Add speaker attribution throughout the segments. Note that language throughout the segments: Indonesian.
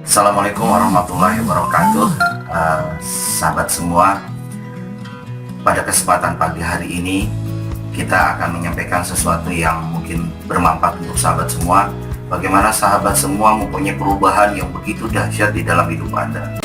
Speaker 1: Assalamualaikum warahmatullahi wabarakatuh. Sahabat semua, pada kesempatan pagi hari ini kita akan menyampaikan sesuatu yang mungkin bermanfaat untuk sahabat semua. Bagaimana sahabat semua mempunyai perubahan yang begitu dahsyat di dalam hidup Anda.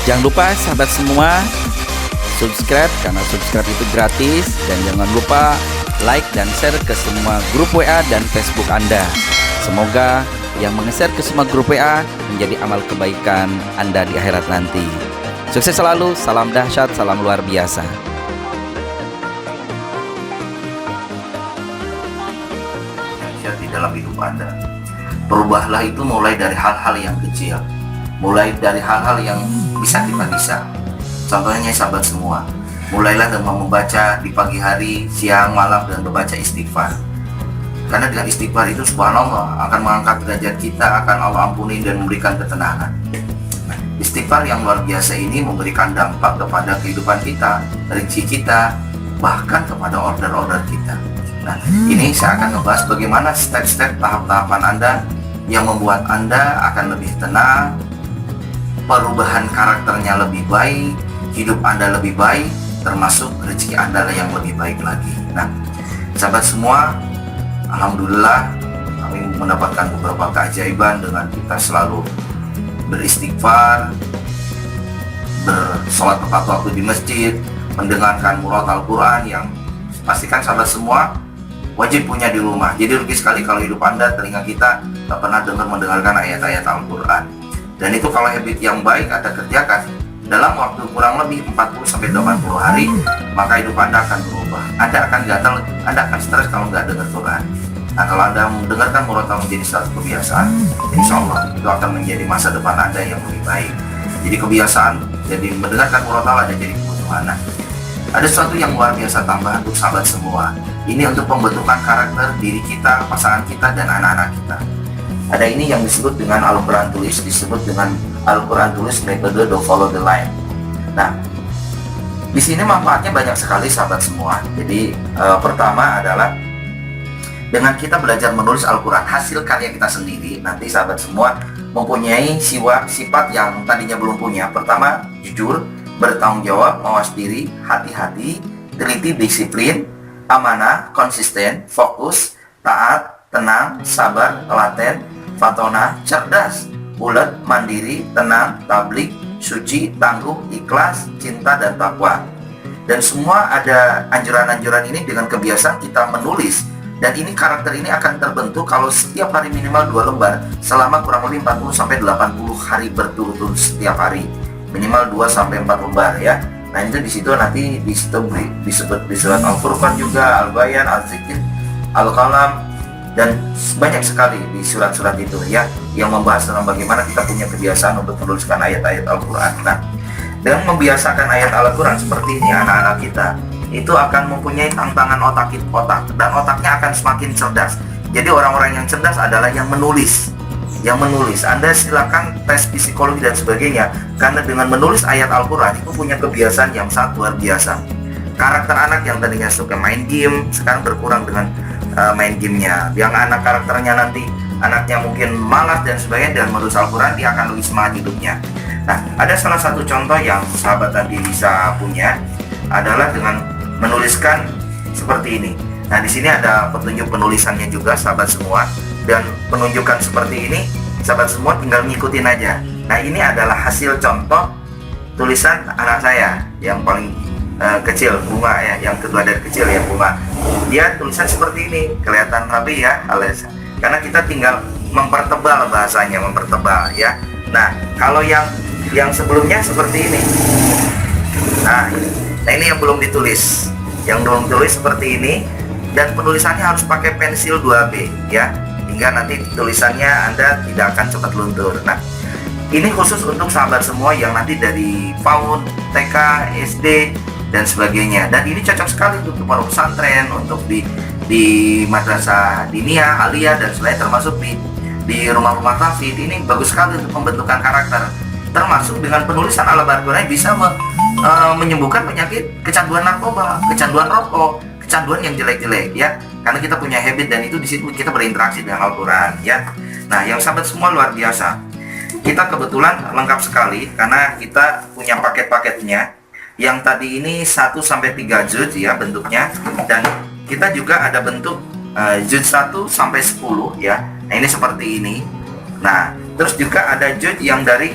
Speaker 2: Jangan lupa sahabat semua subscribe, karena subscribe itu gratis. Dan jangan lupa like dan share ke semua grup WA dan Facebook Anda. Semoga yang menge-share ke semua grup WA menjadi amal kebaikan Anda di akhirat nanti. Sukses selalu, salam dahsyat, salam luar biasa.
Speaker 1: Dahsyat di dalam hidup Anda. Berubahlah itu mulai dari hal-hal yang kecil, mulai dari hal-hal yang bisa. Contohnya sahabat semua, mulailah dengan membaca di pagi hari, siang, malam, dan membaca istighfar. Karena dengan istighfar itu subhanallah akan mengangkat derajat kita, akan Allah ampuni dan memberikan ketenangan. Istighfar yang luar biasa ini memberikan dampak kepada kehidupan kita, rezeki kita, bahkan kepada order-order kita. Nah, ini saya akan membahas bagaimana step-step tahap-tahapan Anda yang membuat Anda akan lebih tenang, perubahan karakternya lebih baik, hidup Anda lebih baik, termasuk rezeki Anda yang lebih baik lagi. Nah, sahabat semua, alhamdulillah kami mendapatkan beberapa keajaiban dengan kita selalu beristighfar, bersolat tepat waktu di masjid, mendengarkan murat Al-Quran yang pastikan sahabat semua wajib punya di rumah. Jadi rugi sekali kalau hidup Anda, telinga kita tak pernah mendengarkan ayat-ayat Al-Quran. Dan itu kalau habit yang baik Anda kerjakan dalam waktu kurang lebih 40-80 hari, maka hidup Anda akan berubah. Anda akan gatal, Anda akan stres kalau nggak dengar Quran. Nah, kalau Anda mendengarkan murotal menjadi satu kebiasaan, insya Allah itu akan menjadi masa depan Anda yang lebih baik. Jadi kebiasaan, jadi mendengarkan murotal ada jadi kebutuhan. Nah, ada sesuatu yang luar biasa tambahan untuk sahabat semua. Ini untuk pembentukan karakter diri kita, pasangan kita, dan anak-anak kita. Ada ini yang disebut dengan Al-Quran tulis, disebut dengan Al-Quran tulis metode do follow the line. Nah, di sini manfaatnya banyak sekali sahabat semua. Jadi pertama adalah dengan kita belajar menulis Al-Quran, hasil karya kita sendiri, nanti sahabat semua mempunyai sifat yang tadinya belum punya. Pertama, jujur, bertanggung jawab, mawas diri, hati-hati, teliti, disiplin, amanah, konsisten, fokus, taat, tenang, sabar, telaten, fatona, cerdas, ulet, mandiri, tenang, tablik, suci, tangguh, ikhlas, cinta, dan takwa. Dan semua ada anjuran-anjuran ini dengan kebiasaan kita menulis. Dan ini karakter ini akan terbentuk kalau setiap hari minimal 2 lembar selama kurang lebih 40-80 hari berturut-turut setiap hari. Minimal 2-4 lembar ya. Nah, itu di situ nanti disebut di surat Al-Furqan juga, Al-Bayan, Al-Zikr, Al-Qalam, dan banyak sekali di surat-surat itu ya yang membahas tentang bagaimana kita punya kebiasaan untuk menuliskan ayat-ayat Al-Quran. Nah, dengan membiasakan ayat Al-Quran seperti ini anak-anak kita itu akan mempunyai tantangan otak dan otaknya akan semakin cerdas. Jadi orang-orang yang cerdas adalah yang menulis. Anda silakan tes psikologi dan sebagainya, karena dengan menulis ayat Al-Quran itu punya kebiasaan yang sangat luar biasa. Karakter anak yang tadinya suka main game sekarang berkurang dengan main gamenya. Yang anak karakternya nanti anaknya mungkin malas dan sebagainya, dan menulis Al-Quran dia akan lebih semangat hidupnya. Nah, ada salah satu contoh yang sahabat tadi bisa punya adalah dengan menuliskan seperti ini. Nah, di sini ada petunjuk penulisannya juga sahabat semua, dan penunjukan seperti ini sahabat semua tinggal ngikutin aja. Nah, ini adalah hasil contoh tulisan anak saya yang paling kecil, Bunga ya, yang kedua dari kecil ya, Bunga. Dia tulisan seperti ini, kelihatan rapi ya, alias. Karena kita tinggal mempertebal bahasanya, mempertebal ya. Nah, kalau yang sebelumnya seperti ini. Nah, ini yang belum ditulis. Yang belum ditulis seperti ini, dan penulisannya harus pakai pensil 2B ya, hingga nanti tulisannya Anda tidak akan cepat luntur. Nah, Ini khusus untuk sahabat semua yang nanti dari PAUD, TK, SD, dan sebagainya. Dan ini cocok sekali untuk pondok pesantren, untuk di madrasah diniyah, aliyah, dan selain termasuk di rumah-rumah tahfidz. Ini bagus sekali untuk pembentukan karakter. Termasuk dengan penulisan al-Baqarah bisa menyembuhkan penyakit kecanduan narkoba, kecanduan rokok, kecanduan yang jelek-jelek ya. Karena kita punya habit dan itu di situ kita berinteraksi dengan Al-Qur'an ya. Nah, yang sahabat semua luar biasa. Kita kebetulan lengkap sekali karena kita punya paket-paketnya. Yang tadi ini 1 sampai 3 juz ya bentuknya, dan kita juga ada bentuk juz 1 sampai 10 ya. Nah, ini seperti ini. Nah, terus juga ada juz yang dari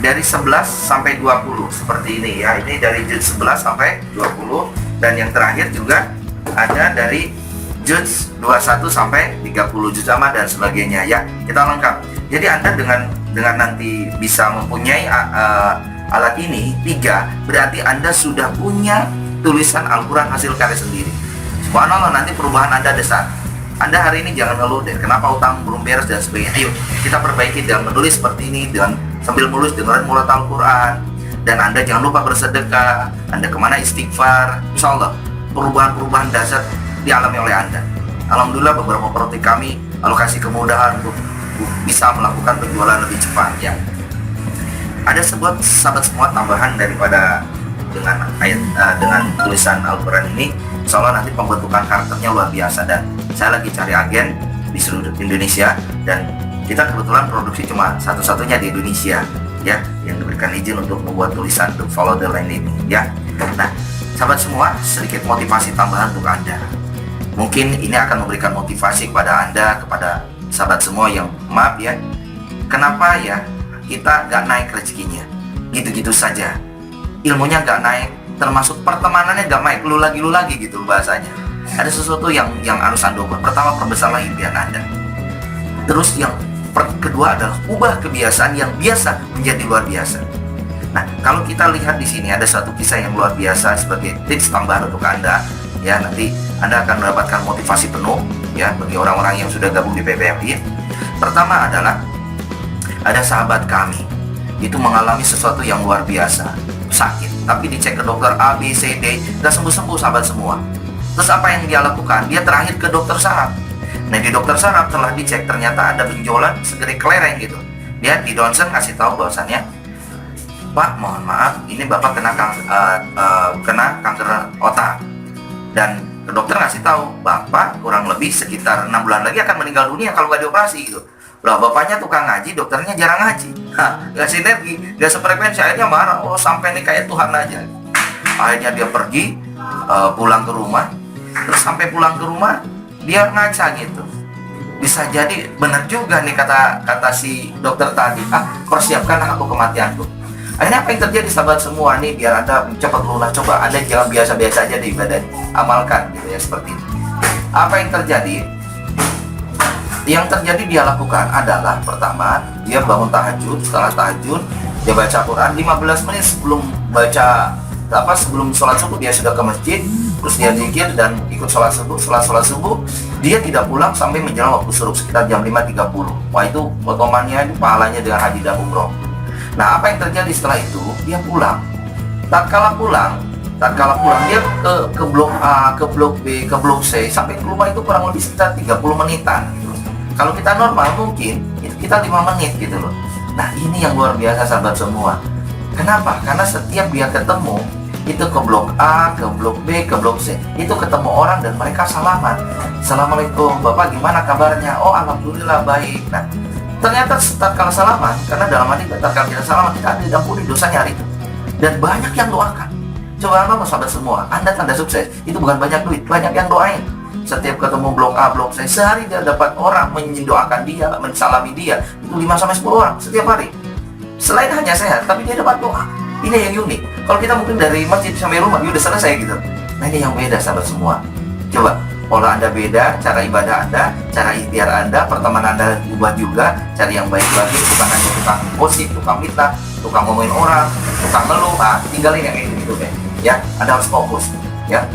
Speaker 1: 11 sampai 20 seperti ini ya. Ini dari juz 11 sampai 20, dan yang terakhir juga ada dari juz 21 sampai 30 juz amma dan sebagainya ya. Kita lengkap. Jadi Anda dengan nanti bisa mempunyai alat ini 3, berarti Anda sudah punya tulisan Al-Quran hasil karya sendiri. Subhanallah, nanti perubahan Anda besar. Anda hari ini jangan ngeluh deh, kenapa utang belum beres dan sebagainya. Ayo kita perbaiki dengan menulis seperti ini, dengan sambil menulis dengerin mulut Al-Quran. Dan Anda jangan lupa bersedekah, Anda kemana istighfar. Insya Allah perubahan-perubahan dasar dialami oleh Anda. Alhamdulillah beberapa proyek kami Allah kasih kemudahan untuk bisa melakukan penjualan lebih cepat ya. Ada sebuah sahabat semua tambahan daripada dengan dengan tulisan Al-Quran ini. Insya Allah nanti pembentukan karakternya luar biasa, dan saya lagi cari agen di seluruh Indonesia, dan kita kebetulan produksi cuma satu-satunya di Indonesia ya yang diberikan izin untuk membuat tulisan untuk follow the line ini ya. Nah, sahabat semua, sedikit motivasi tambahan untuk Anda. Mungkin ini akan memberikan motivasi kepada Anda, kepada sahabat semua yang maaf ya, kenapa ya kita gak naik rezekinya, gitu-gitu saja, ilmunya gak naik, termasuk pertemanannya gak naik, lu lagi gitu bahasanya. Ada sesuatu yang harus Anda ubah. Pertama, perbesarlah impian Anda. Terus yang kedua adalah ubah kebiasaan yang biasa menjadi luar biasa. Nah, kalau kita lihat di sini ada satu kisah yang luar biasa sebagai tips tambahan untuk Anda ya. Nanti Anda akan mendapatkan motivasi penuh ya bagi orang-orang yang sudah gabung di PPMI. Pertama adalah ada sahabat kami itu mengalami sesuatu yang luar biasa, sakit, tapi dicek ke dokter A, B, C, D, gak sembuh-sembuh sahabat semua. Terus apa yang dia lakukan? Dia terakhir ke dokter saraf. Nah, di dokter saraf telah dicek ternyata ada benjolan segede kelereng gitu. Dia di ronsen ngasih tahu bahwasannya, Pak, mohon maaf, ini Bapak kena kanker otak. Dan ke dokter ngasih tahu, Bapak kurang lebih sekitar 6 bulan lagi akan meninggal dunia kalau nggak dioperasi gitu. Lah, bapaknya tukang ngaji, dokternya jarang ngaji. Nggak sinergi, nggak sefrekuensi. Akhirnya marah, oh sampai nih kayak Tuhan aja. Akhirnya dia pergi, pulang ke rumah. Terus sampai pulang ke rumah, dia ngaca gitu. Bisa jadi benar juga nih kata si dokter tadi, persiapkan aku kematianku. Akhirnya apa yang terjadi sahabat semua nih, biar Anda cepat lunas, coba Anda jangan biasa-biasa aja di ibadah, amalkan gitu ya seperti ini. Apa yang terjadi? Yang terjadi dia lakukan adalah pertama, dia bangun tahajud. Setelah tahajud, dia baca Quran 15 menit sebelum sholat subuh dia sudah ke masjid. Terus dia zikir dan ikut sholat subuh. Setelah sholat subuh, dia tidak pulang sampai menjelang waktu suruh sekitar jam 5.30. Wah, itu potongannya, pahalanya dengan haji dan umroh. Nah, apa yang terjadi setelah itu? Dia pulang. Tatkala pulang dia ke blok A, ke blok B, ke blok C, sampai ke rumah itu kurang lebih sekitar 30 menitan gitu. Kalau kita normal mungkin itu kita 5 menit gitu loh. Nah, ini yang luar biasa sahabat semua. Kenapa? Karena setiap dia ketemu itu ke blok A, ke blok B, ke blok C, itu ketemu orang dan mereka salaman. Assalamualaikum, Bapak gimana kabarnya? Oh, alhamdulillah baik. Nah, ternyata tatkala salaman, karena dalam hati tatkala kita salaman kita akan diampuni dosanya hari itu. Dan banyak yang doakan. Coba apa sahabat semua, Anda tanda sukses itu bukan banyak duit, banyak yang doain. Setiap ketemu blok A, blok C, sehari dia dapat orang mendoakan dia, mensalami dia, itu 5-10 orang setiap hari. Selain hanya sehat, tapi dia dapat doa. Ini yang unik. Kalau kita mungkin dari masjid sampai rumah, udah selesai gitu. Nah, ini yang beda sahabat semua. Coba, pola Anda beda, cara ibadah Anda, cara ikhtiar Anda, pertemanan Anda ubah juga, cari yang baik lagi, bukan hanya tukang gosip, tukang mitnah, tukang ngomongin orang, tukang ngeluh, tinggalin yang itu deh. Ya, Anda harus fokus. Ya,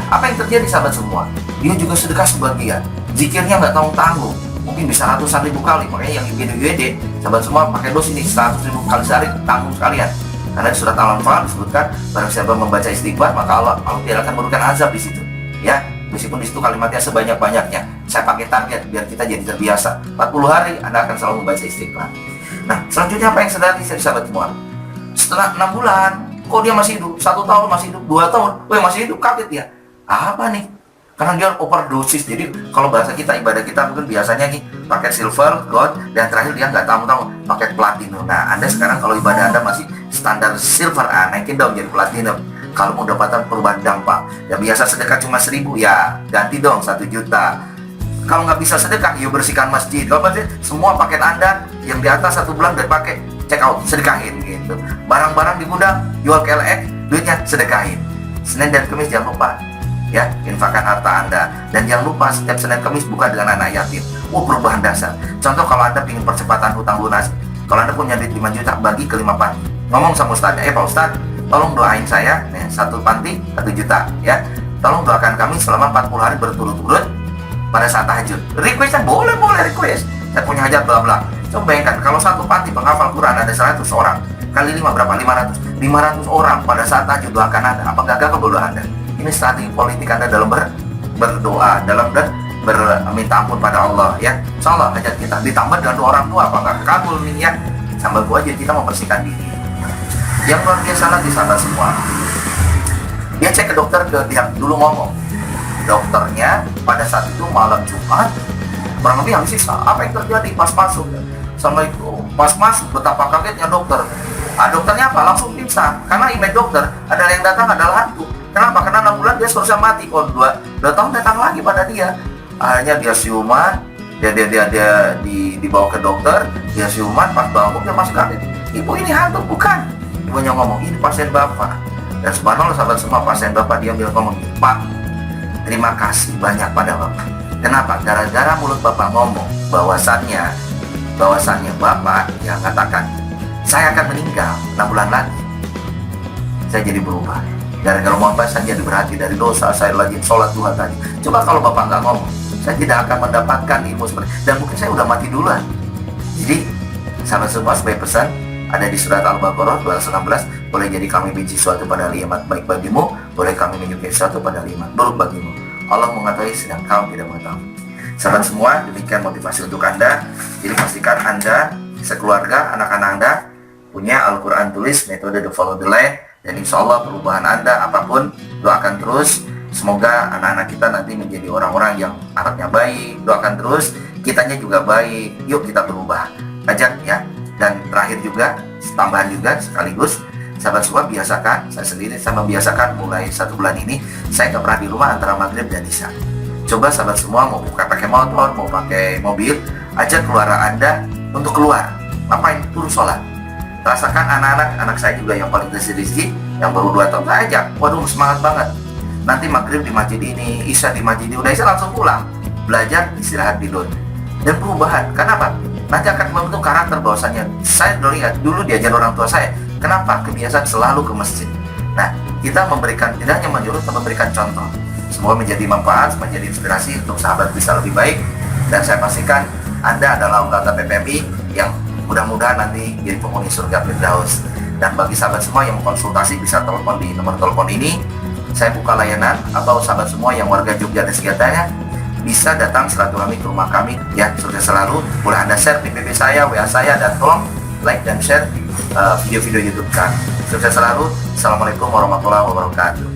Speaker 1: apa yang terjadi sahabat semua? Dia juga sedekah sebagian, zikirnya nggak tanggung-tanggung. mungkin bisa ratusan ribu kali. Makanya yang IGD sahabat semua pakai dos ini 100.000 kali sehari, tanggung sekalian. Karena di surat Al-Anfal disebutkan barang siapa membaca istighfar maka Allah tidak akan memberikan azab di situ. Ya, meskipun di situ kalimatnya sebanyak-banyaknya. Saya pakai target biar kita jadi terbiasa. 40 hari Anda akan selalu membaca istighfar. Nah, selanjutnya apa yang sedang sahabat semua? Setelah 6 bulan, kok dia masih hidup? 1 tahun masih hidup, 2 tahun, masih hidup, kaget ya. Apa nih? Karena dia overdosis. Jadi kalau bahasa kita, ibadah kita mungkin biasanya nih pakai silver, gold, dan terakhir dia nggak tahu pakai platinum. Nah, Anda sekarang kalau ibadah Anda masih standar silver, naikin dong jadi platinum. Kalau mau dapatkan perubahan dampak, ya biasa sedekah cuma 1.000, ya ganti dong 1 juta. Kalau nggak bisa sedekah, yuk bersihkan masjid. Kalau masjid, semua paket Anda yang di atas 1 bulan udah pakai, check out, sedekahin gitu. Barang-barang di gudang, jual KLX, duitnya sedekahin. Senin dan Kamis jangan lupa, ya, infakkan harta Anda. Dan jangan lupa setiap Senin Kamis buka dengan anak yatim. Perubahan dasar. Contoh kalau Anda ingin percepatan hutang lunas, kalau Anda punya duit 5 juta, bagi ke 5 panti. Ngomong sama ustadznya, Pak Ustadz, tolong doain saya, nih, 1 panti 1 juta, ya. Tolong doakan kami selama 40 hari berturut-turut pada saat tahajud. Requestnya boleh request. Saya punya hajat bla bla. Coba bayangkan kalau 1 panti penghafal Quran ada 100 orang, kali 5 berapa? 500 orang pada saat tahajud doakan Anda. Apa gagal berdoa Anda? Ini strategi politik Anda dalam berdoa, dalam berminta ampun pada Allah, ya. Insya Allah hajat kita ditambah dengan doa orang tua, apakah kabul nih, ya. Sambil gua aja kita membersihkan diri. Yang luar biasa lagi sahabat semua, dia cek ke dokter, dia dulu ngomong, dokternya pada saat itu malam Jumat, kurang lebih habis sisa. Apa yang terjadi pas masuk? Assalamualaikum. Pas masuk, betapa kagetnya dokter. Dokternya apa? Langsung pingsan. Karena image dokter adalah yang datang adalah hantu. Kenapa? Karena 6 bulan dia seharusnya mati. Kalau 2 tahun datang lagi pada dia. Akhirnya dia siuman, dia dibawa ke dokter, dia siuman, pas bangun dia masih kaget. Ibu, ini hantu bukan? Ibunya ngomong, ini pasien bapak. Dan subhanallah sahabat semua, pasien bapak dia bilang ngomong, Pak, terima kasih banyak pada bapak. Kenapa? Gara-gara mulut bapak ngomong bahwasannya bapak yang katakan saya akan meninggal 6 bulan lagi. Saya jadi berubah. Gara-gara ngomong saya jadi berhati dari dosa, saya lagi sholat 2 tadi. Coba kalau bapak nggak ngomong, saya tidak akan mendapatkan ilmu seperti, dan mungkin saya udah mati duluan. Jadi sahabat semua, sebagai pesan ada di surat Al-Baqarah 216, boleh jadi kami benci suatu pada nikmat baik bagimu, boleh kami menyukai suatu pada nikmat buruk bagimu. Allah mengetahui sedang kamu tidak mengetahui. Sahabat semua, demikian motivasi untuk Anda. Jadi pastikan Anda, sekeluarga, anak-anak Anda punya Al-Quran tulis, metode The Follow the Line, dan insya Allah perubahan Anda apapun, doakan terus. Semoga anak-anak kita nanti menjadi orang-orang yang anaknya baik. Doakan terus, kitanya juga baik. Yuk kita berubah. Ajak ya. Dan terakhir juga, tambahan juga sekaligus, sahabat semua biasakan, saya sendiri saya membiasakan mulai 1 bulan ini, saya nggak pernah di rumah antara maghrib dan isya. Coba sahabat semua mau buka pakai motor, mau pakai mobil, ajak keluarga Anda untuk keluar. Ngapain? Turun sholat. Rasakan anak saya juga yang paling kecil rezeki, yang baru 2 tahun, saya ajak. Waduh, semangat banget. Nanti maghrib di masjid ini, isya di masjid ini, udah isya langsung pulang. Belajar, istirahat, tidur. Dan perubahan, kenapa? Nanti akan membentuk karakter bahwasannya saya udah lihat dulu diajar orang tua saya. Kenapa? Kebiasaan selalu ke masjid. Nah, kita memberikan, tidak hanya menyuruh, tapi memberikan contoh. Semoga menjadi manfaat, menjadi inspirasi untuk sahabat bisa lebih baik. Dan saya pastikan Anda adalah anggota PPMI yang mudah-mudahan nanti jadi penghuni surga Firdaus. Dan bagi sahabat semua yang mau konsultasi bisa telepon di nomor telepon ini. Saya buka layanan, atau sahabat semua yang warga Jogja dan sekitarnya bisa datang silaturahmi ke rumah kami, ya. Sukses selalu. Boleh Anda share PPP saya, WA saya, dan tolong like dan share video-video YouTube kami. Sukses selalu. Assalamualaikum warahmatullahi wabarakatuh.